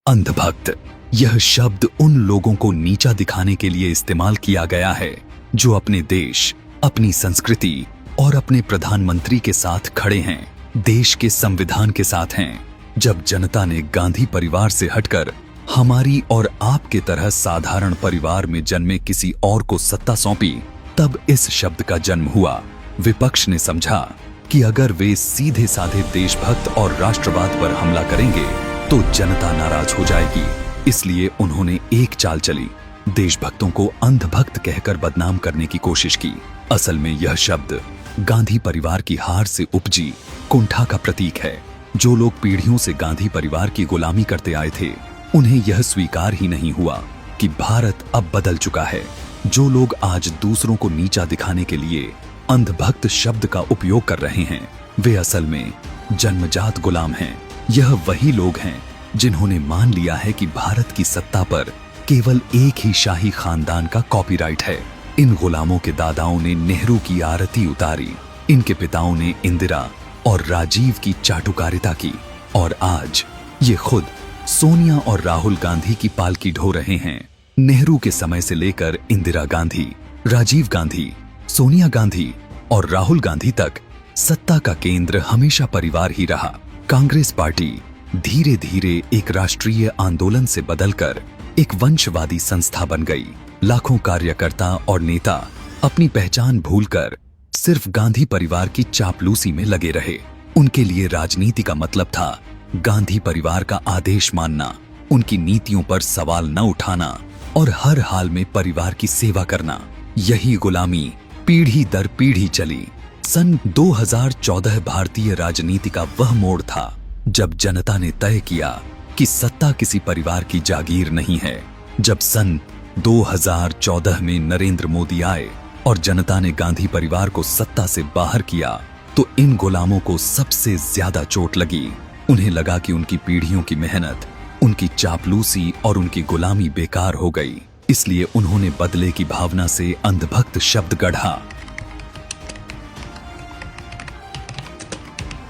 अंधभक्त, यह शब्द उन लोगों को नीचा दिखाने के लिए इस्तेमाल किया गया है जो अपने देश, अपनी संस्कृति और अपने प्रधानमंत्री के साथ खड़े हैं, देश के संविधान के साथ हैं। जब जनता ने गांधी परिवार से हटकर हमारी और आपके तरह साधारण परिवार में जन्मे किसी और को सत्ता सौंपी, तब इस शब्द का जन्म हुआ। विपक्ष ने समझा कि अगर वे सीधे साधे देशभक्त और राष्ट्रवाद पर हमला करेंगे तो जनता नाराज हो जाएगी। इसलिए उन्होंने एक चाल चली, देशभक्तों को अंधभक्त कहकर बदनाम करने की कोशिश की। असल में यह शब्द गांधी परिवार की हार से उपजी कुंठा का प्रतीक है। जो लोग पीढ़ियों से गांधी परिवार की गुलामी करते आए थे, उन्हें यह स्वीकार ही नहीं हुआ कि भारत अब बदल चुका है। जो लोग आज दूसरों को नीचा दिखाने के लिए अंधभक्त शब्द का उपयोग कर रहे हैं, वे असल में जन्मजात गुलाम हैं। यह वही लोग हैं जिन्होंने मान लिया है कि भारत की सत्ता पर केवल एक ही शाही खानदान का कॉपीराइट है। इन गुलामों के दादाओं ने नेहरू की आरती उतारी, इनके पिताओं ने इंदिरा और राजीव की चाटुकारिता की, और आज ये खुद सोनिया और राहुल गांधी की पालकी ढो रहे हैं। नेहरू के समय से लेकर इंदिरा गांधी, राजीव गांधी, सोनिया गांधी और राहुल गांधी तक सत्ता का केंद्र हमेशा परिवार ही रहा। कांग्रेस पार्टी धीरे धीरे एक राष्ट्रीय आंदोलन से बदलकर एक वंशवादी संस्था बन गई। लाखों कार्यकर्ता और नेता अपनी पहचान भूलकर सिर्फ गांधी परिवार की चापलूसी में लगे रहे। उनके लिए राजनीति का मतलब था गांधी परिवार का आदेश मानना, उनकी नीतियों पर सवाल न उठाना और हर हाल में परिवार की सेवा करना। यही गुलामी पीढ़ी दर पीढ़ी चली। सन 2014 भारतीय राजनीति का वह मोड़ था जब जनता ने तय किया कि सत्ता किसी परिवार की जागीर नहीं है। जब सन 2014 में नरेंद्र मोदी आए और जनता ने गांधी परिवार को सत्ता से बाहर किया, तो इन गुलामों को सबसे ज्यादा चोट लगी। उन्हें लगा कि उनकी पीढ़ियों की मेहनत, उनकी चापलूसी और उनकी गुलामी बेकार हो गई। इसलिए उन्होंने बदले की भावना से अंधभक्त शब्द गढ़ा।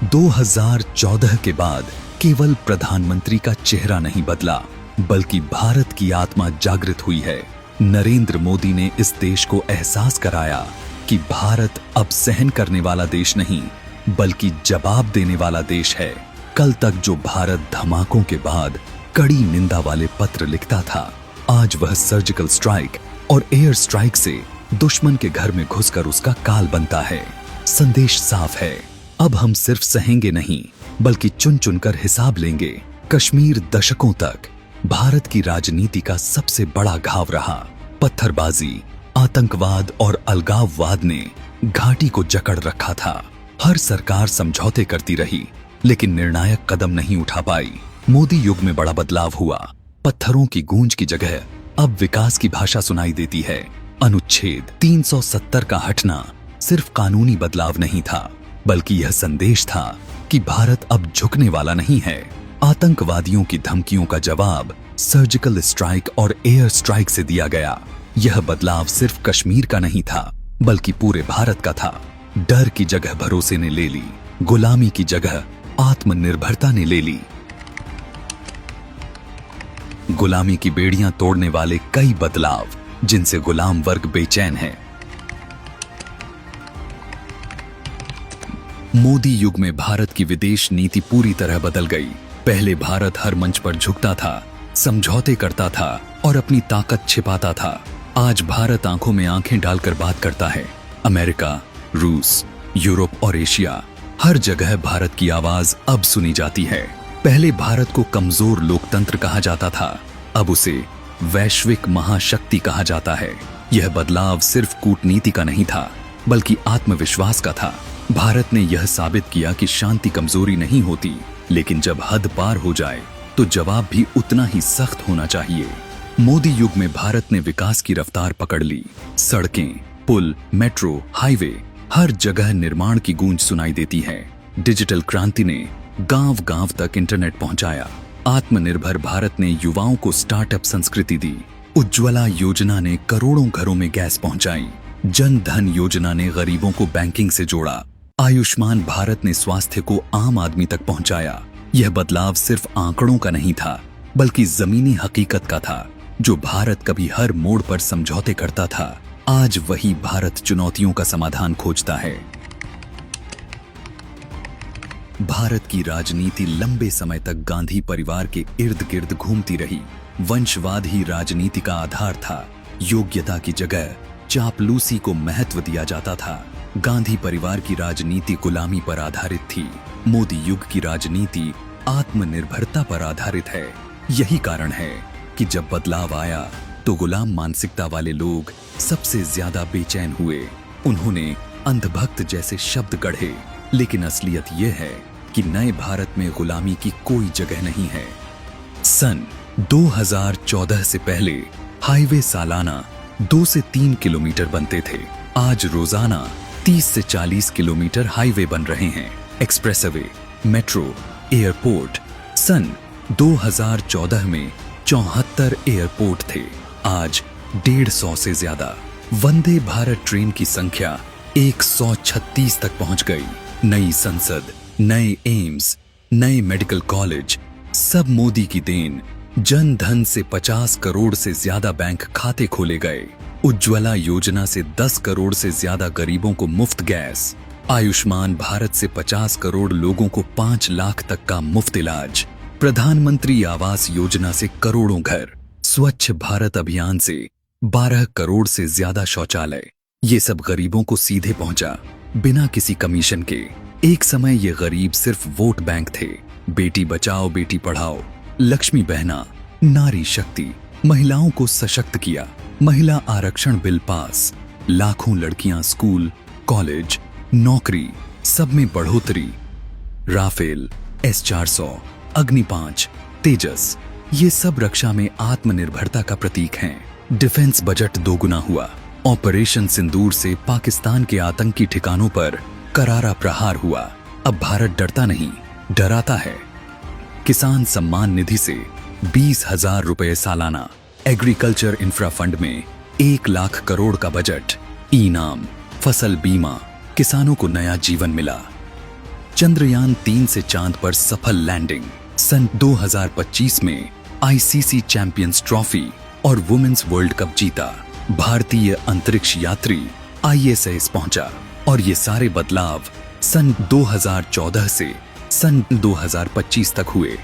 2014 के बाद केवल प्रधानमंत्री का चेहरा नहीं बदला, बल्कि भारत की आत्मा जागृत हुई है। नरेंद्र मोदी ने इस देश को एहसास कराया कि भारत अब सहन करने वाला देश नहीं, बल्कि जवाब देने वाला देश है। कल तक जो भारत धमाकों के बाद कड़ी निंदा वाले पत्र लिखता था, आज वह सर्जिकल स्ट्राइक और एयर स्ट्राइक से दुश्मन के घर में घुसकर उसका काल बनता है। संदेश साफ है, अब हम सिर्फ सहेंगे नहीं, बल्कि चुन चुनकर हिसाब लेंगे। कश्मीर दशकों तक भारत की राजनीति का सबसे बड़ा घाव रहा। पत्थरबाजी, आतंकवाद और अलगाववाद ने घाटी को जकड़ रखा था। हर सरकार समझौते करती रही, लेकिन निर्णायक कदम नहीं उठा पाई। मोदी युग में बड़ा बदलाव हुआ। पत्थरों की गूंज की जगह अब विकास की भाषा सुनाई देती है। अनुच्छेद 370 का हटना सिर्फ कानूनी बदलाव नहीं था, बल्कि यह संदेश था कि भारत अब झुकने वाला नहीं है। आतंकवादियों की धमकियों का जवाब सर्जिकल स्ट्राइक और एयर स्ट्राइक से दिया गया। यह बदलाव सिर्फ कश्मीर का नहीं था, बल्कि पूरे भारत का था। डर की जगह भरोसे ने ले ली, गुलामी की जगह आत्मनिर्भरता ने ले ली। गुलामी की बेड़ियां तोड़ने वाले कई बदलाव, जिनसे गुलाम वर्ग बेचैन है। मोदी युग में भारत की विदेश नीति पूरी तरह बदल गई। पहले भारत हर मंच पर झुकता था, समझौते करता था और अपनी ताकत छिपाता था। आज भारत आंखों में आंखें डालकर बात करता है। अमेरिका, रूस, यूरोप और एशिया, हर जगह भारत की आवाज अब सुनी जाती है। पहले भारत को कमजोर लोकतंत्र कहा जाता था, अब उसे वैश्विक महाशक्ति कहा जाता है। यह बदलाव सिर्फ कूटनीति का नहीं था, बल्कि आत्मविश्वास का था। भारत ने यह साबित किया कि शांति कमजोरी नहीं होती, लेकिन जब हद पार हो जाए तो जवाब भी उतना ही सख्त होना चाहिए। मोदी युग में भारत ने विकास की रफ्तार पकड़ ली। सड़कें, पुल, मेट्रो, हाईवे, हर जगह निर्माण की गूंज सुनाई देती है। डिजिटल क्रांति ने गांव-गांव तक इंटरनेट पहुंचाया। आत्मनिर्भर भारत ने युवाओं को स्टार्टअप संस्कृति दी। उज्ज्वला योजना ने करोड़ों घरों में गैस पहुंचाई। जन धन योजना ने गरीबों को बैंकिंग से जोड़ा। आयुष्मान भारत ने स्वास्थ्य को आम आदमी तक पहुंचाया। यह बदलाव सिर्फ आंकड़ों का नहीं था, बल्कि जमीनी हकीकत का था। जो भारत कभी हर मोड़ पर समझौते करता था, आज वही भारत चुनौतियों का समाधान खोजता है। भारत की राजनीति लंबे समय तक गांधी परिवार के इर्द गिर्द घूमती रही। वंशवाद ही राजनीति का आधार था। योग्यता की जगह चापलूसी को महत्व दिया जाता था। गांधी परिवार की राजनीति गुलामी पर आधारित थी। मोदी युग की राजनीति आत्मनिर्भरता पर आधारित है। यही कारण है कि जब बदलाव आया तो गुलाम मानसिकता वाले लोग सबसे ज्यादा बेचैन हुए। उन्होंने अंधभक्त जैसे शब्द गढ़े, लेकिन असलियत यह है कि नए भारत में गुलामी की कोई जगह नहीं है। सन 2014 से पहले हाईवे सालाना 2 से 3 किलोमीटर बनते थे। आज रोजाना 30 से 40 किलोमीटर हाईवे बन रहे हैं। Expressway, metro, airport. सन 2014 में 74 एयरपोर्ट थे, आज 150 से ज्यादा। वंदे भारत ट्रेन की संख्या 136 तक पहुंच गई। नई संसद, नए एम्स, नए मेडिकल कॉलेज, सब मोदी की देन। जन धन से 50 करोड़ से ज्यादा बैंक खाते खोले गए। उज्ज्वला योजना से 10 करोड़ से ज्यादा गरीबों को मुफ्त गैस। आयुष्मान भारत से 50 करोड़ लोगों को 5 लाख तक का मुफ्त इलाज। प्रधानमंत्री आवास योजना से करोड़ों घर। स्वच्छ भारत अभियान से 12 करोड़ से ज्यादा शौचालय। ये सब गरीबों को सीधे पहुंचा, बिना किसी कमीशन के। एक समय ये गरीब सिर्फ वोट बैंक थे। बेटी बचाओ बेटी पढ़ाओ, लक्ष्मी बहना, नारी शक्ति, महिलाओं को सशक्त किया। महिला आरक्षण बिल पास, लाखों लड़कियां स्कूल, कॉलेज, नौकरी, सब में बढ़ोतरी। राफेल, S-400, अग्नि 5, तेजस, ये सब रक्षा में आत्मनिर्भरता का प्रतीक हैं। डिफेंस बजट दोगुना हुआ। ऑपरेशन सिंदूर से पाकिस्तान के आतंकी ठिकानों पर करारा प्रहार हुआ। अब भारत डरता नहीं, डराता है। किसान सम्मान निधि से 20,000 रुपए सालाना। एग्रीकल्चर इंफ्रा फंड में 1 लाख करोड़ का बजट। इनाम, फसल बीमा, किसानों को नया जीवन मिला। चंद्रयान 3 से चांद पर सफल लैंडिंग। सन 2025 में ICC चैंपियंस ट्रॉफी और वुमेन्स वर्ल्ड कप जीता। भारतीय अंतरिक्ष यात्री ISS पहुंचा। और ये सारे बदलाव सन 2014 से सन 2025 तक हुए।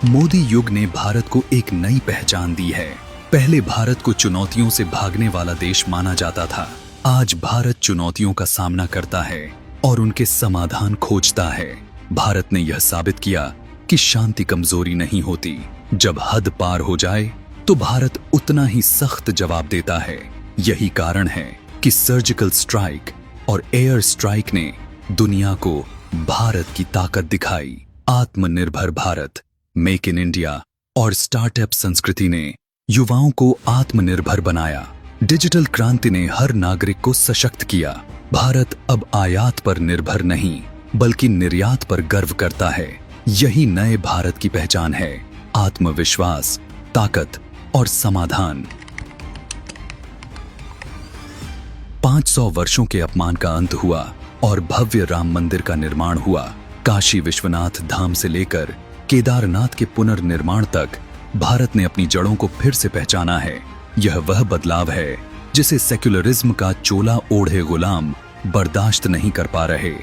मोदी युग ने भारत को एक नई पहचान दी है। पहले भारत को चुनौतियों से भागने वाला देश माना जाता था। आज भारत चुनौतियों का सामना करता है और उनके समाधान खोजता है। भारत ने यह साबित किया कि शांति कमजोरी नहीं होती। जब हद पार हो जाए तो भारत उतना ही सख्त जवाब देता है। यही कारण है कि सर्जिकल स्ट्राइक और एयर स्ट्राइक ने दुनिया को भारत की ताकत दिखाई। आत्मनिर्भर भारत, मेक इन इंडिया और स्टार्टअप संस्कृति ने युवाओं को आत्मनिर्भर बनाया। डिजिटल क्रांति ने हर नागरिक को सशक्त किया। भारत अब आयात पर निर्भर नहीं, बल्कि निर्यात पर गर्व करता है। यही नए भारत की पहचान है। आत्मविश्वास, ताकत और समाधान। 500 वर्षों के अपमान का अंत हुआ और भव्य राम मंदिर का निर्माण हुआ। काशी विश्वनाथ धाम से लेकर केदारनाथ के पुनर्निर्माण तक भारत ने अपनी जड़ों को फिर से पहचाना है। यह वह बदलाव है जिसे सेक्युलरिज्म का चोला ओढ़े गुलाम बर्दाश्त नहीं कर पा रहे।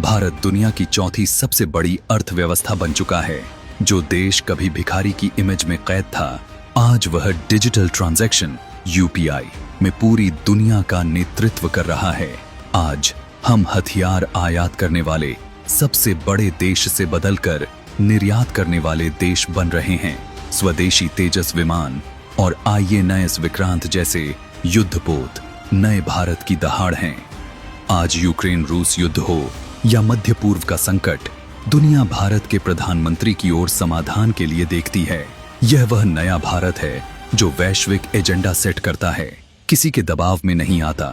भारत दुनिया की चौथी सबसे बड़ी अर्थव्यवस्था बन चुका है। जो देश कभी भिखारी की इमेज में कैद था, आज वह डिजिटल ट्रांजैक्शन UPI में पूरी दुनिया का नेतृत्व कर रहा है। आज हम हथियार आयात करने वाले सबसे बड़े देश से बदलकर निर्यात करने वाले देश बन रहे हैं। स्वदेशी तेजस विमान और INS विक्रांत जैसे युद्धपोत नए भारत की दहाड़ हैं। आज यूक्रेन रूस युद्ध हो या मध्य पूर्व का संकट, दुनिया भारत के प्रधानमंत्री की ओर समाधान के लिए देखती है। यह वह नया भारत है जो वैश्विक एजेंडा सेट करता है, किसी के दबाव में नहीं आता।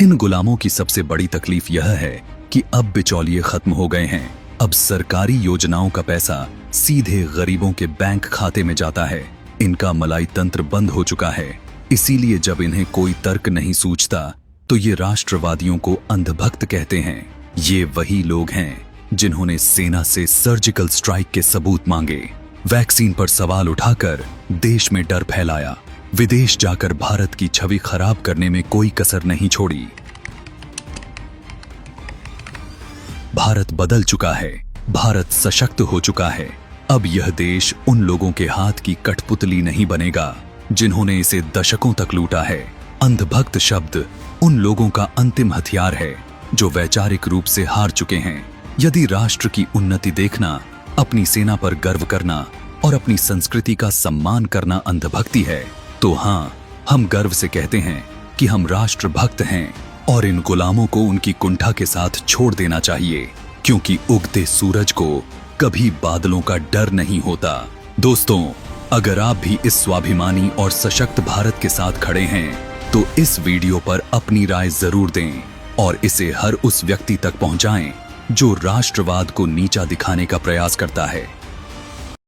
इन गुलामों की सबसे बड़ी तकलीफ यह है कि अब बिचौलिए खत्म हो गए हैं। अब सरकारी योजनाओं का पैसा सीधे गरीबों के बैंक खाते में जाता है। इनका मलाई तंत्र बंद हो चुका है। इसीलिए जब इन्हें कोई तर्क नहीं सूझता तो ये राष्ट्रवादियों को अंधभक्त कहते हैं। ये वही लोग हैं जिन्होंने सेना से सर्जिकल स्ट्राइक के सबूत मांगे, वैक्सीन पर सवाल उठाकर देश में डर फैलाया, विदेश जाकर भारत की छवि खराब करने में कोई कसर नहीं छोड़ी। भारत बदल चुका है, भारत सशक्त हो चुका है। अब यह देश उन लोगों के हाथ की कठपुतली नहीं बनेगा जिन्होंने इसे दशकों तक लूटा है। अंधभक्त शब्द उन लोगों का अंतिम हथियार है जो वैचारिक रूप से हार चुके हैं। यदि राष्ट्र की उन्नति देखना, अपनी सेना पर गर्व करना और अपनी संस्कृति का सम्मान करना अंधभक्ति है, तो हाँ, हम गर्व से कहते हैं कि हम राष्ट्रभक्त हैं और इन गुलामों को उनकी कुंठा के साथ छोड़ देना चाहिए, क्योंकि उगते सूरज को कभी बादलों का डर नहीं होता। दोस्तों, अगर आप भी इस स्वाभिमानी और सशक्त भारत के साथ खड़े हैं तो इस वीडियो पर अपनी राय जरूर दें और इसे हर उस व्यक्ति तक पहुंचाएं जो राष्ट्रवाद को नीचा दिखाने का प्रयास करता है।